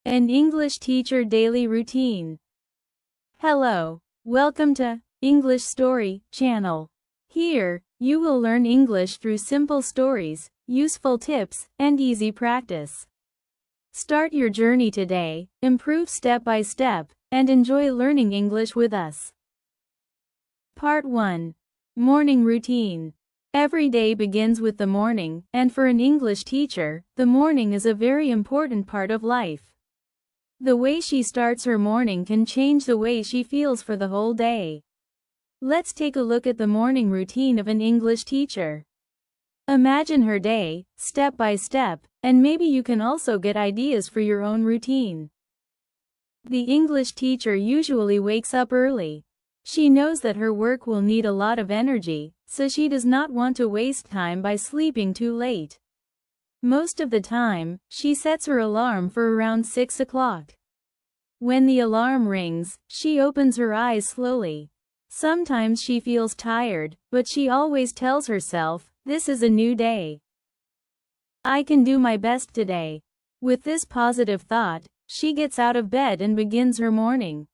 An English teacher daily routine. Hello, welcome to English Story channel. Here, you will learn English through simple stories, useful tips, and easy practice. Start your journey today, improve step by step, and enjoy learning English with us. Part 1. Morning routine. Every day begins with the morning, and for an English teacher, the morning is a very important part of life. The way she starts her morning can change the way she feels for the whole day. Let's take a look at the morning routine of an English teacher. Imagine her day, step by step, and maybe you can also get ideas for your own routine. The English teacher usually wakes up early. She knows that her work will need a lot of energy, so she does not want to waste time by sleeping too late. Most of the time, she sets her alarm for around 6 o'clock. When the alarm rings, she opens her eyes slowly. Sometimes she feels tired, but she always tells herself, "This is a new day. I can do my best today." With this positive thought, she gets out of bed and begins her morning.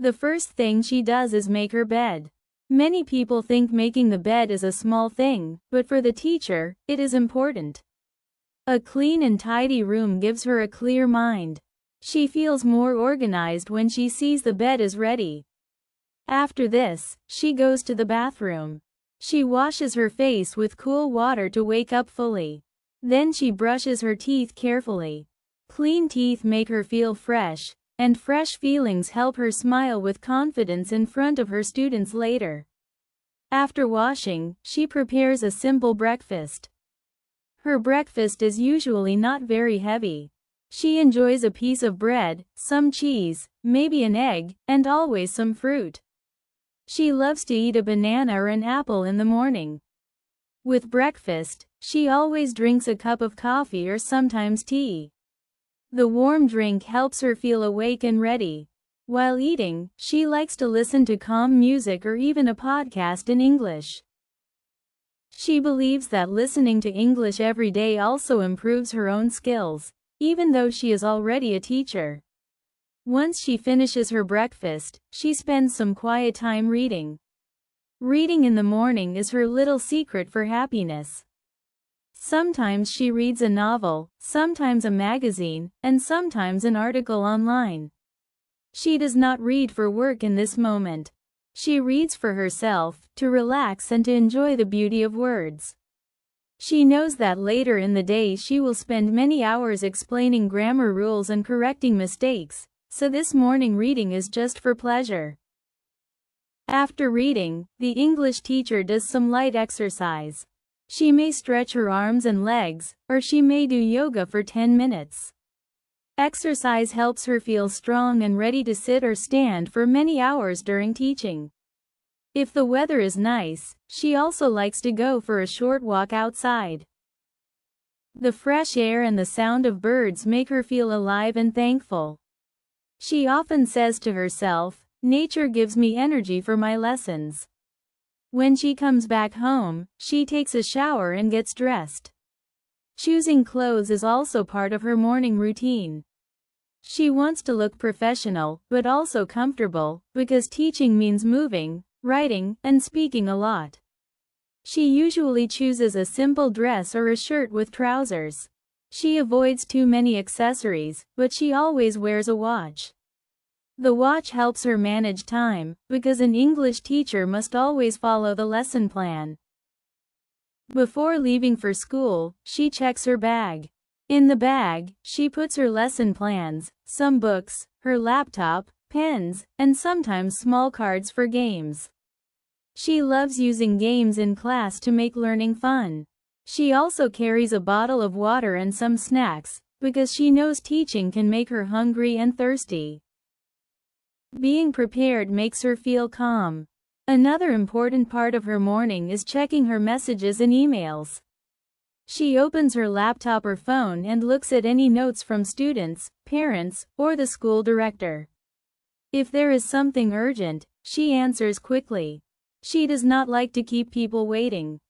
The first thing she does is make her bed. Many people think making the bed is a small thing, but for the teacher, it is important. A clean and tidy room gives her a clear mind. She feels more organized when she sees the bed is ready. After this, she goes to the bathroom. She washes her face with cool water to wake up fully. Then she brushes her teeth carefully. Clean teeth make her feel fresh, and fresh feelings help her smile with confidence in front of her students later. After washing, she prepares a simple breakfast. Her breakfast is usually not very heavy. She enjoys a piece of bread, some cheese, maybe an egg, and always some fruit. She loves to eat a banana or an apple in the morning. With breakfast, she always drinks a cup of coffee or sometimes tea. The warm drink helps her feel awake and ready. While eating, she likes to listen to calm music or even a podcast in English. She believes that listening to English every day also improves her own skills, even though she is already a teacher. Once she finishes her breakfast, she spends some quiet time reading. Reading in the morning is her little secret for happiness. Sometimes she reads a novel, sometimes a magazine, and sometimes an article online. She does not read for work in this moment. She reads for herself, to relax and to enjoy the beauty of words. She knows that later in the day she will spend many hours explaining grammar rules and correcting mistakes, so this morning reading is just for pleasure. After reading, the English teacher does some light exercise. She may stretch her arms and legs, or she may do yoga for 10 minutes. Exercise helps her feel strong and ready to sit or stand for many hours during teaching. If the weather is nice, she also likes to go for a short walk outside. The fresh air and the sound of birds make her feel alive and thankful. She often says to herself, "Nature gives me energy for my lessons." When she comes back home, she takes a shower and gets dressed. Choosing clothes is also part of her morning routine. She wants to look professional, but also comfortable, because teaching means moving, writing, and speaking a lot. She usually chooses a simple dress or a shirt with trousers. She avoids too many accessories, but she always wears a watch. The watch helps her manage time, because an English teacher must always follow the lesson plan. Before leaving for school, she checks her bag. In the bag, she puts her lesson plans, some books, her laptop, pens, and sometimes small cards for games. She loves using games in class to make learning fun. She also carries a bottle of water and some snacks, because she knows teaching can make her hungry and thirsty. Being prepared makes her feel calm. Another important part of her morning is checking her messages and emails. She opens her laptop or phone and looks at any notes from students, parents, or the school director. If there is something urgent, she answers quickly. She does not like to keep people waiting.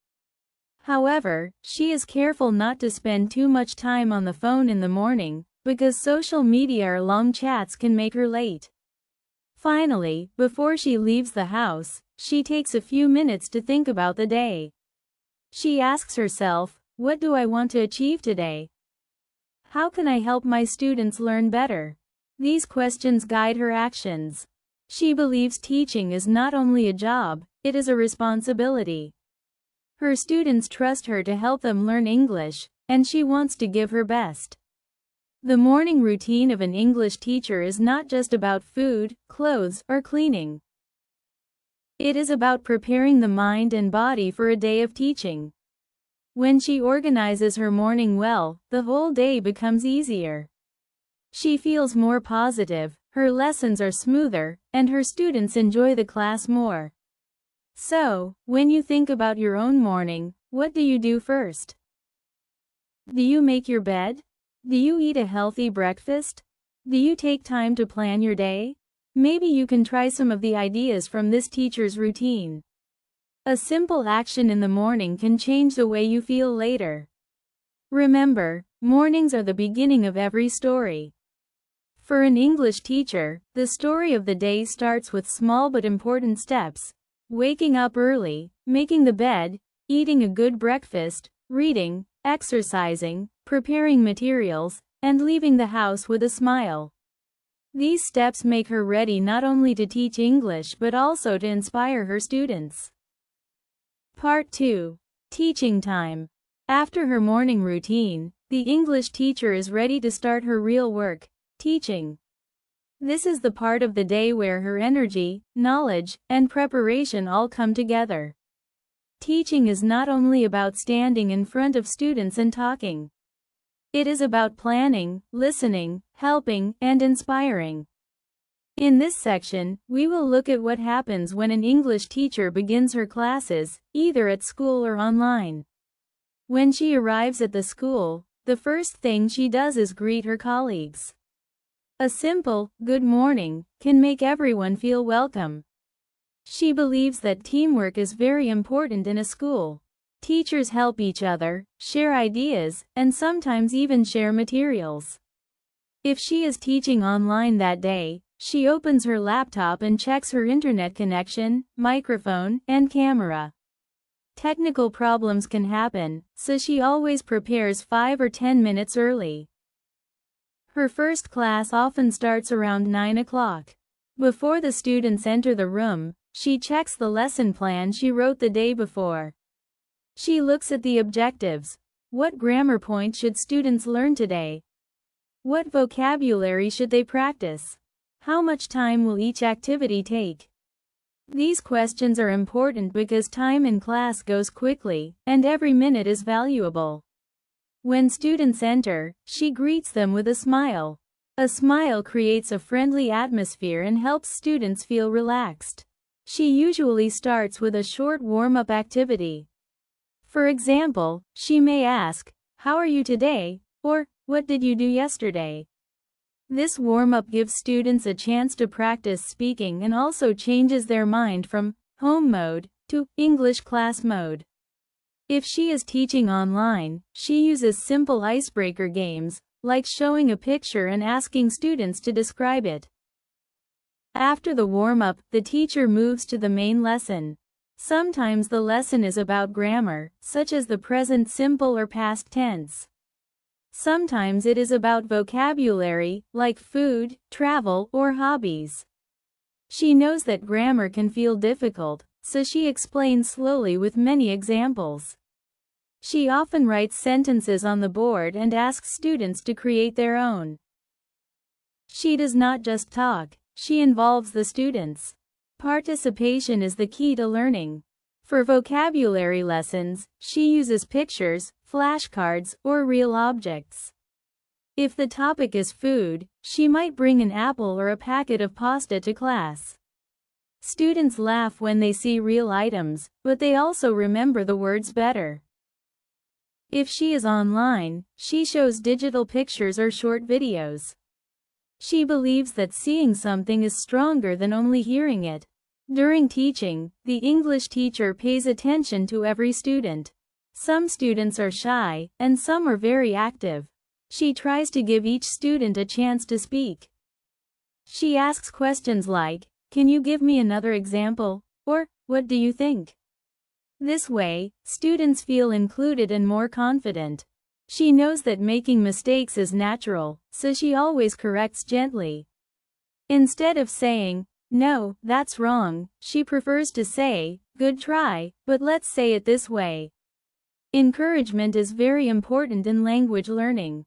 However, she is careful not to spend too much time on the phone in the morning, because social media or long chats can make her late. Finally, before she leaves the house, she takes a few minutes to think about the day. She asks herself, what do I want to achieve today? How can I help my students learn better? These questions guide her actions. She believes teaching is not only a job, it is a responsibility. Her students trust her to help them learn English, and she wants to give her best. The morning routine of an English teacher is not just about food, clothes, or cleaning. It is about preparing the mind and body for a day of teaching. When she organizes her morning well, the whole day becomes easier. She feels more positive, her lessons are smoother, and her students enjoy the class more. So, when you think about your own morning, what do you do first? Do you make your bed? Do you eat a healthy breakfast? Do you take time to plan your day? Maybe you can try some of the ideas from this teacher's routine. A simple action in the morning can change the way you feel later. Remember, mornings are the beginning of every story. For an English teacher, the story of the day starts with small but important steps. Waking up early, making the bed, eating a good breakfast, reading, exercising, preparing materials, and leaving the house with a smile. These steps make her ready not only to teach English but also to inspire her students. Part 2. Teaching time. After her morning routine, the English teacher is ready to start her real work, teaching. This is the part of the day where her energy, knowledge, and preparation all come together. Teaching is not only about standing in front of students and talking. It is about planning, listening, helping, and inspiring. In this section, we will look at what happens when an English teacher begins her classes, either at school or online. When she arrives at the school, the first thing she does is greet her colleagues. A simple, good morning, can make everyone feel welcome. She believes that teamwork is very important in a school. Teachers help each other, share ideas, and sometimes even share materials. If she is teaching online that day, she opens her laptop and checks her internet connection, microphone, and camera. Technical problems can happen, so she always prepares 5 or 10 minutes early. Her first class often starts around 9 o'clock. Before the students enter the room, she checks the lesson plan she wrote the day before. She looks at the objectives. What grammar points should students learn today? What vocabulary should they practice? How much time will each activity take? These questions are important because time in class goes quickly, and every minute is valuable. When students enter, she greets them with a smile. A smile creates a friendly atmosphere and helps students feel relaxed. She usually starts with a short warm-up activity. For example, she may ask, "How are you today?" or "What did you do yesterday?" This warm-up gives students a chance to practice speaking and also changes their mind from home mode to English class mode. If she is teaching online, she uses simple icebreaker games, like showing a picture and asking students to describe it. After the warm-up, the teacher moves to the main lesson. Sometimes the lesson is about grammar, such as the present simple or past tense. Sometimes it is about vocabulary, like food, travel, or hobbies. She knows that grammar can feel difficult, so she explains slowly with many examples. She often writes sentences on the board and asks students to create their own. She does not just talk, she involves the students. Participation is the key to learning. For vocabulary lessons, she uses pictures, flashcards, or real objects. If the topic is food, she might bring an apple or a packet of pasta to class. Students laugh when they see real items, but they also remember the words better. If she is online, she shows digital pictures or short videos. She believes that seeing something is stronger than only hearing it. During teaching, the English teacher pays attention to every student. Some students are shy, and some are very active. She tries to give each student a chance to speak. She asks questions like, "Can you give me another example?" or "What do you think?" This way, students feel included and more confident. She knows that making mistakes is natural, so she always corrects gently. Instead of saying, "No, that's wrong," she prefers to say, "Good try, but let's say it this way." Encouragement is very important in language learning.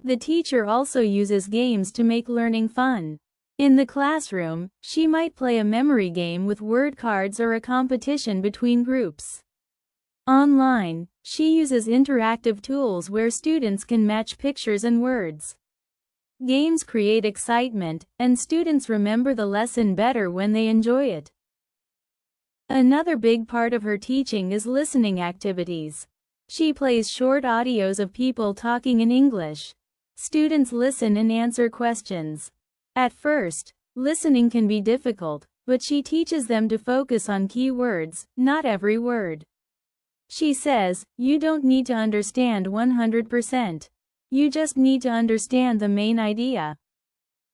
The teacher also uses games to make learning fun. In the classroom, she might play a memory game with word cards or a competition between groups. Online, she uses interactive tools where students can match pictures and words. Games create excitement, and students remember the lesson better when they enjoy it. Another big part of her teaching is listening activities. She plays short audios of people talking in English. Students listen and answer questions. At first, listening can be difficult, but she teaches them to focus on key words, not every word. She says, "You don't need to understand 100%. You just need to understand the main idea."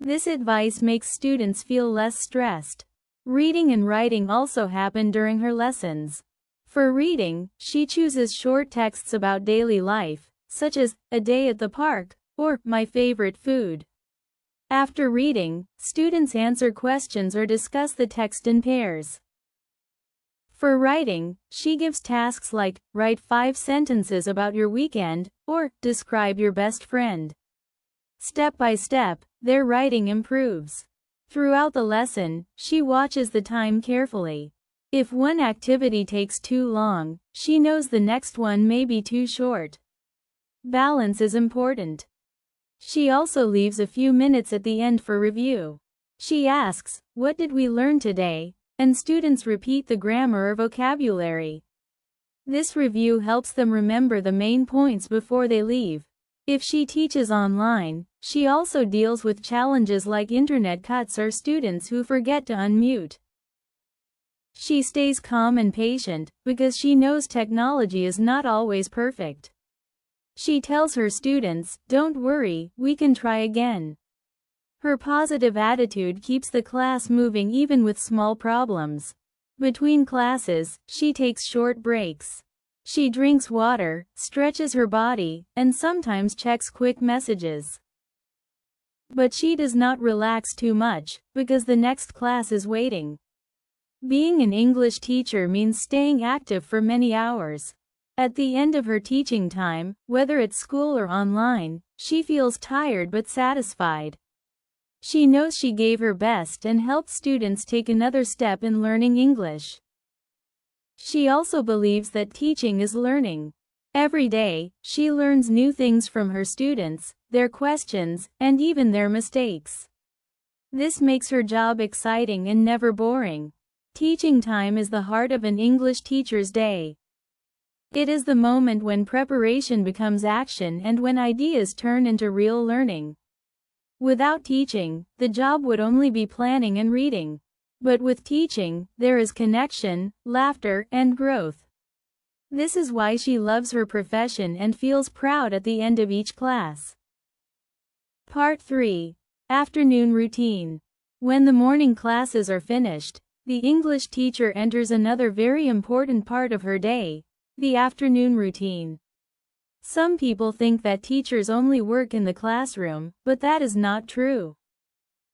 This advice makes students feel less stressed. Reading and writing also happen during her lessons. For reading, she chooses short texts about daily life, such as, "A day at the park," or "My favorite food." After reading, students answer questions or discuss the text in pairs. For writing, she gives tasks like, "Write 5 sentences about your weekend," or "Describe your best friend." Step by step, their writing improves. Throughout the lesson, she watches the time carefully. If one activity takes too long, she knows the next one may be too short. Balance is important. She also leaves a few minutes at the end for review. She asks, "What did we learn today?" and students repeat the grammar or vocabulary. This review helps them remember the main points before they leave. If she teaches online, she also deals with challenges like internet cuts or students who forget to unmute. She stays calm and patient, because she knows technology is not always perfect. She tells her students, "Don't worry, we can try again." Her positive attitude keeps the class moving even with small problems. Between classes, she takes short breaks. She drinks water, stretches her body, and sometimes checks quick messages. But she does not relax too much, because the next class is waiting. Being an English teacher means staying active for many hours. At the end of her teaching time, whether at school or online, she feels tired but satisfied. She knows she gave her best and helped students take another step in learning English. She also believes that teaching is learning. Every day, she learns new things from her students, their questions, and even their mistakes. This makes her job exciting and never boring. Teaching time is the heart of an English teacher's day. It is the moment when preparation becomes action and when ideas turn into real learning. Without teaching, the job would only be planning and reading. But with teaching, there is connection, laughter, and growth. This is why she loves her profession and feels proud at the end of each class. Part 3. Afternoon Routine. When the morning classes are finished, the English teacher enters another very important part of her day, the afternoon routine. Some people think that teachers only work in the classroom, but that is not true.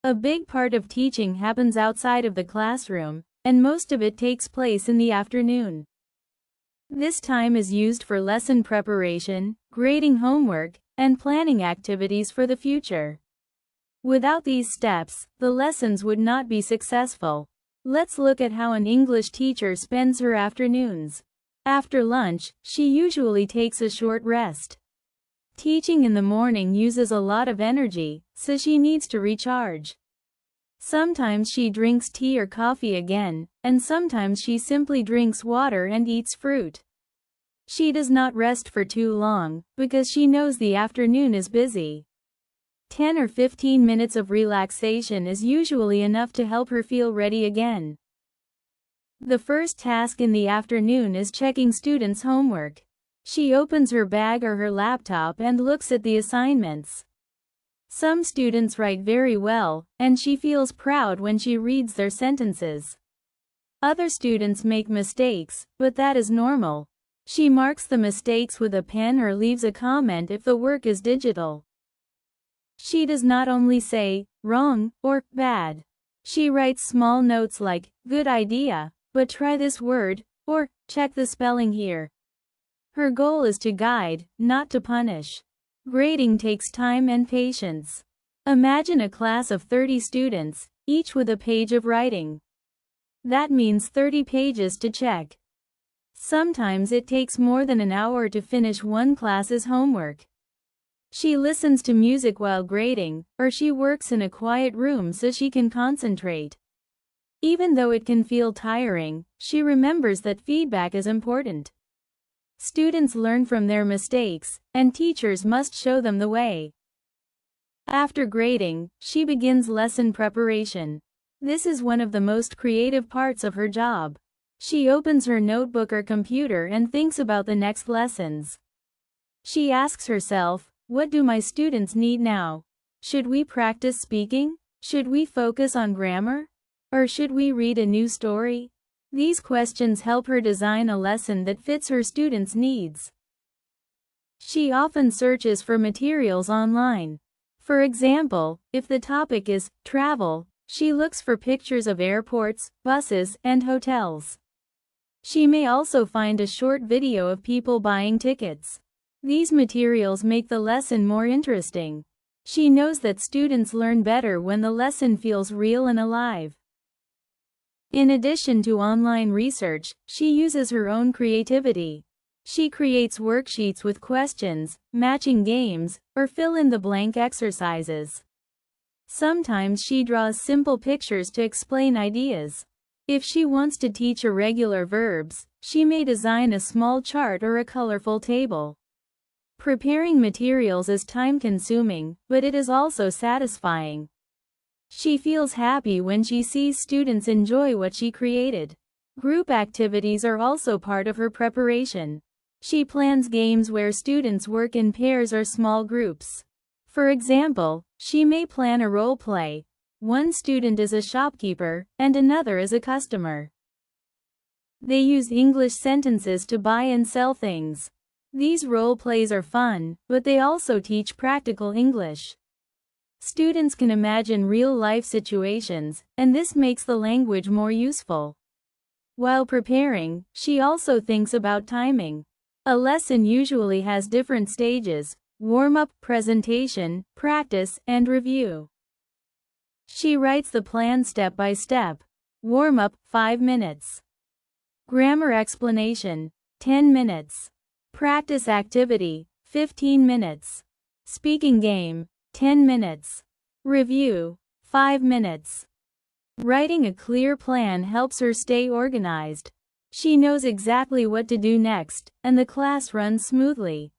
A big part of teaching happens outside of the classroom, and most of it takes place in the afternoon. This time is used for lesson preparation, grading homework, and planning activities for the future. Without these steps, the lessons would not be successful. Let's look at how an English teacher spends her afternoons. After lunch, she usually takes a short rest. Teaching in the morning uses a lot of energy, so she needs to recharge. Sometimes she drinks tea or coffee again, and sometimes she simply drinks water and eats fruit. She does not rest for too long, because she knows the afternoon is busy. 10 or 15 minutes of relaxation is usually enough to help her feel ready again. The first task in the afternoon is checking students' homework. She opens her bag or her laptop and looks at the assignments. Some students write very well, and she feels proud when she reads their sentences. Other students make mistakes, but that is normal. She marks the mistakes with a pen or leaves a comment if the work is digital. She does not only say, wrong, or bad. She writes small notes like, good idea, but try this word, or check the spelling here. Her goal is to guide, not to punish. Grading takes time and patience. Imagine a class of 30 students, each with a page of writing. That means 30 pages to check. Sometimes it takes more than an hour to finish one class's homework. She listens to music while grading, or she works in a quiet room so she can concentrate. Even though it can feel tiring, she remembers that feedback is important. Students learn from their mistakes, and teachers must show them the way. After grading, she begins lesson preparation. This is one of the most creative parts of her job. She opens her notebook or computer and thinks about the next lessons. She asks herself, what do my students need now? Should we practice speaking? Should we focus on grammar? Or should we read a new story? These questions help her design a lesson that fits her students' needs. She often searches for materials online. For example, if the topic is travel, she looks for pictures of airports, buses, and hotels. She may also find a short video of people buying tickets. These materials make the lesson more interesting. She knows that students learn better when the lesson feels real and alive. In addition to online research, she uses her own creativity. She creates worksheets with questions, matching games, or fill-in-the-blank exercises. Sometimes she draws simple pictures to explain ideas. If she wants to teach irregular verbs, she may design a small chart or a colorful table. Preparing materials is time-consuming, but it is also satisfying. She feels happy when she sees students enjoy what she created. Group activities are also part of her preparation. She plans games where students work in pairs or small groups. For example, she may plan a role play. One student is a shopkeeper, and another is a customer. They use English sentences to buy and sell things. These role plays are fun, but they also teach practical English. Students can imagine real-life situations, and this makes the language more useful. While preparing, she also thinks about timing. A lesson usually has different stages: warm-up, presentation, practice, and review. She writes the plan step by step. Warm-up, 5 minutes. Grammar explanation, 10 minutes. Practice activity, 15 minutes. Speaking game, 10 minutes. Review, 5 minutes. Writing a clear plan helps her stay organized. She knows exactly what to do next, and the class runs smoothly.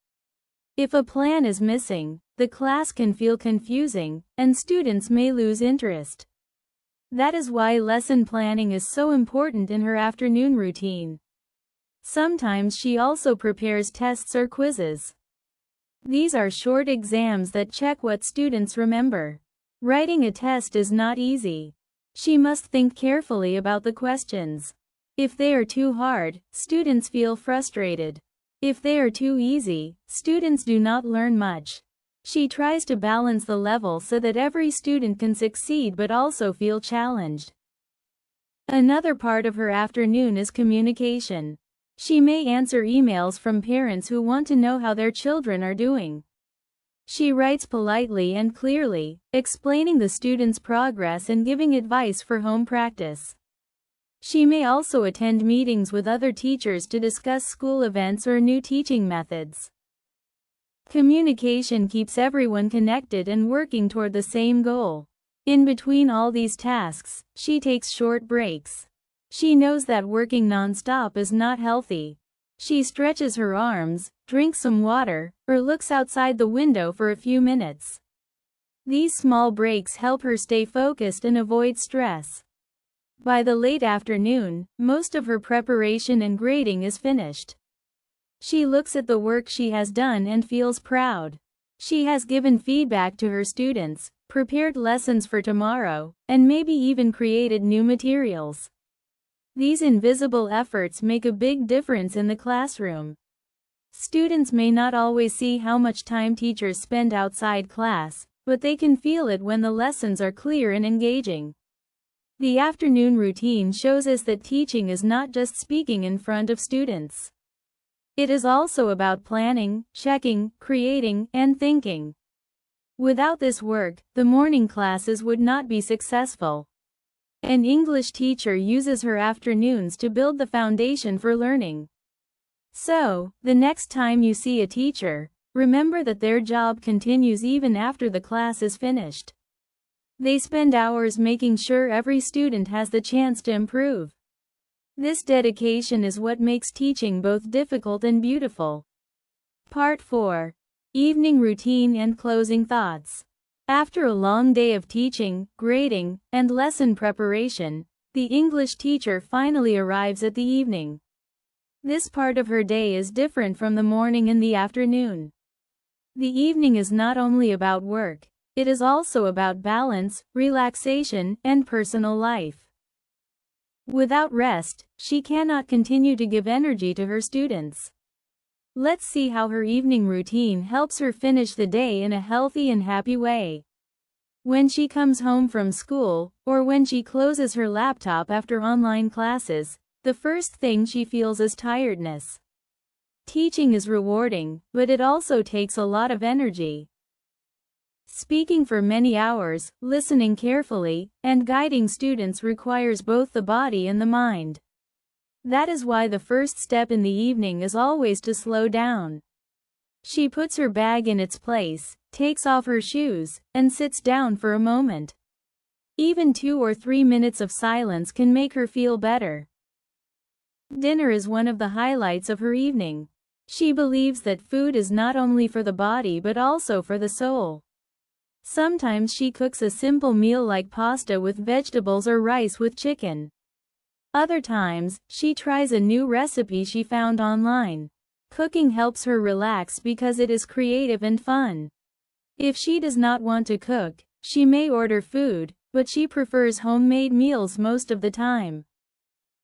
If a plan is missing, the class can feel confusing, and students may lose interest. That is why lesson planning is so important in her afternoon routine. Sometimes she also prepares tests or quizzes. These are short exams that check what students remember. Writing a test is not easy. She must think carefully about the questions. If they are too hard, students feel frustrated. If they are too easy, students do not learn much. She tries to balance the level so that every student can succeed but also feel challenged. Another part of her afternoon is communication. She may answer emails from parents who want to know how their children are doing. She writes politely and clearly, explaining the students' progress and giving advice for home practice. She may also attend meetings with other teachers to discuss school events or new teaching methods. Communication keeps everyone connected and working toward the same goal. In between all these tasks, she takes short breaks. She knows that working non-stop is not healthy. She stretches her arms, drinks some water, or looks outside the window for a few minutes. These small breaks help her stay focused and avoid stress. By the late afternoon, most of her preparation and grading is finished. She looks at the work she has done and feels proud. She has given feedback to her students, prepared lessons for tomorrow, and maybe even created new materials. These invisible efforts make a big difference in the classroom. Students may not always see how much time teachers spend outside class, but they can feel it when the lessons are clear and engaging. The afternoon routine shows us that teaching is not just speaking in front of students. It is also about planning, checking, creating, and thinking. Without this work, the morning classes would not be successful. An English teacher uses her afternoons to build the foundation for learning. So, the next time you see a teacher, remember that their job continues even after the class is finished. They spend hours making sure every student has the chance to improve. This dedication is what makes teaching both difficult and beautiful. Part 4. Evening routine and closing thoughts. After a long day of teaching, grading, and lesson preparation, the English teacher finally arrives at the evening. This part of her day is different from the morning and the afternoon. The evening is not only about work, it is also about balance, relaxation, and personal life. Without rest, she cannot continue to give energy to her students. Let's see how her evening routine helps her finish the day in a healthy and happy way. When she comes home from school, or when she closes her laptop after online classes, the first thing she feels is tiredness. Teaching is rewarding, but it also takes a lot of energy. Speaking for many hours, listening carefully, and guiding students requires both the body and the mind. That is why the first step in the evening is always to slow down. She puts her bag in its place, takes off her shoes, and sits down for a moment. Even 2 or 3 minutes of silence can make her feel better. Dinner is one of the highlights of her evening. She believes that food is not only for the body but also for the soul. Sometimes she cooks a simple meal like pasta with vegetables or rice with chicken. Other times, she tries a new recipe she found online. Cooking helps her relax because it is creative and fun. If she does not want to cook, she may order food, but she prefers homemade meals most of the time.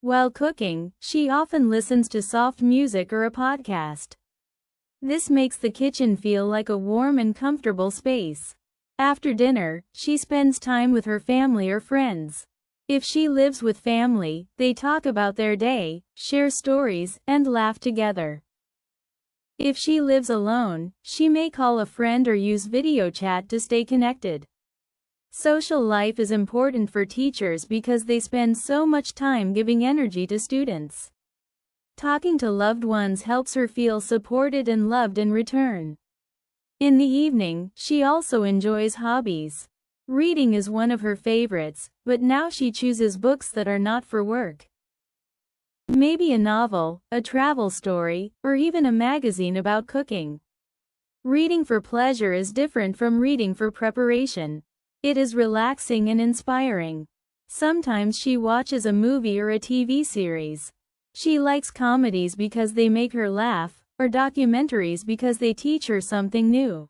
While cooking, she often listens to soft music or a podcast. This makes the kitchen feel like a warm and comfortable space. After dinner, she spends time with her family or friends. If she lives with family, they talk about their day, share stories, and laugh together. If she lives alone, she may call a friend or use video chat to stay connected. Social life is important for teachers because they spend so much time giving energy to students. Talking to loved ones helps her feel supported and loved in return. In the evening, she also enjoys hobbies. Reading is one of her favorites, but now she chooses books that are not for work. Maybe a novel, a travel story, or even a magazine about cooking. Reading for pleasure is different from reading for preparation. It is relaxing and inspiring. Sometimes she watches a movie or a TV series. She likes comedies because they make her laugh, or documentaries because they teach her something new.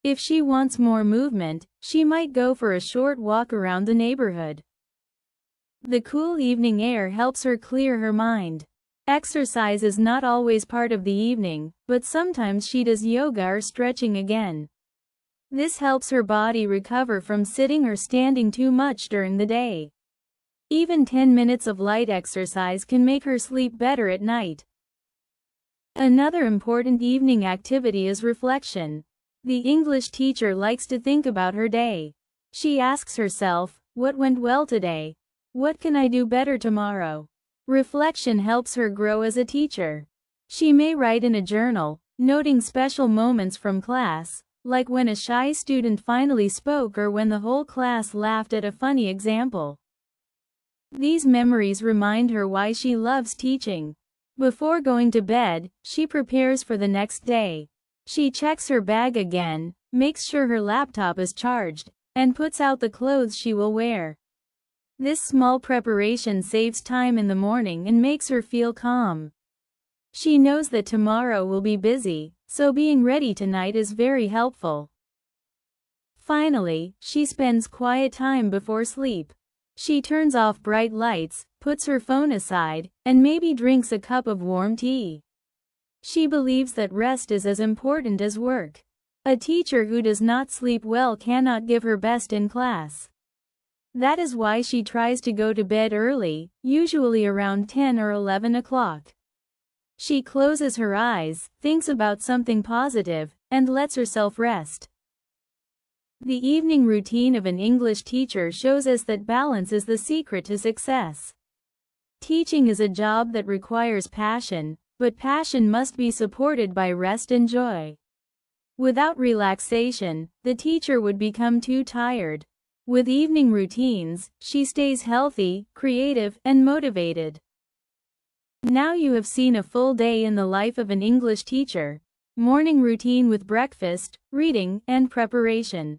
If she wants more movement, she might go for a short walk around the neighborhood. The cool evening air helps her clear her mind. Exercise is not always part of the evening, but sometimes she does yoga or stretching again. This helps her body recover from sitting or standing too much during the day. Even 10 minutes of light exercise can make her sleep better at night. Another important evening activity is reflection. The English teacher likes to think about her day. She asks herself, what went well today? What can I do better tomorrow? Reflection helps her grow as a teacher. She may write in a journal, noting special moments from class, like when a shy student finally spoke or when the whole class laughed at a funny example. These memories remind her why she loves teaching. Before going to bed, she prepares for the next day. She checks her bag again, makes sure her laptop is charged, and puts out the clothes she will wear. This small preparation saves time in the morning and makes her feel calm. She knows that tomorrow will be busy, so being ready tonight is very helpful. Finally, she spends quiet time before sleep. She turns off bright lights, puts her phone aside, and maybe drinks a cup of warm tea. She believes that rest is as important as work. A teacher who does not sleep well cannot give her best in class. That is why she tries to go to bed early, usually around 10 or 11 o'clock. She closes her eyes, thinks about something positive, and lets herself rest. The evening routine of an English teacher shows us that balance is the secret to success. Teaching is a job that requires passion, but passion must be supported by rest and joy. Without relaxation, the teacher would become too tired. With evening routines, she stays healthy, creative, and motivated. Now you have seen a full day in the life of an English teacher. Morning routine with breakfast, reading, and preparation.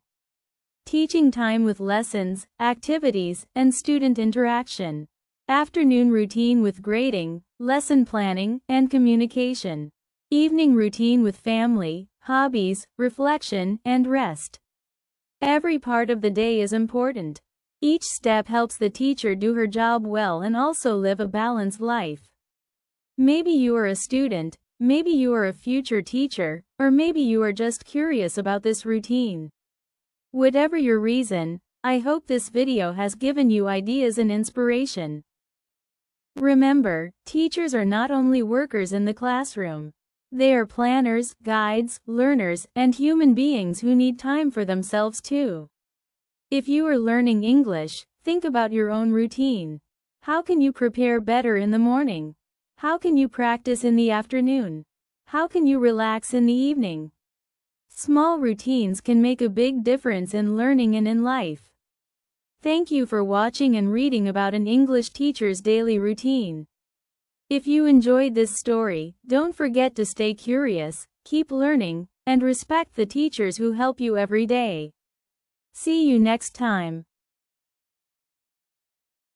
Teaching time with lessons, activities, and student interaction. Afternoon routine with grading, lesson planning, and communication. Evening routine with family, hobbies, reflection, and rest. Every part of the day is important. Each step helps the teacher do her job well and also live a balanced life. Maybe you are a student, maybe you are a future teacher, or maybe you are just curious about this routine. Whatever your reason, I hope this video has given you ideas and inspiration. Remember, teachers are not only workers in the classroom. They are planners, guides, learners, and human beings who need time for themselves too. If you are learning English, think about your own routine. How can you prepare better in the morning? How can you practice in the afternoon? How can you relax in the evening? Small routines can make a big difference in learning and in life. Thank you for watching and reading about an English teacher's daily routine. If you enjoyed this story, don't forget to stay curious, keep learning, and respect the teachers who help you every day. See you next time.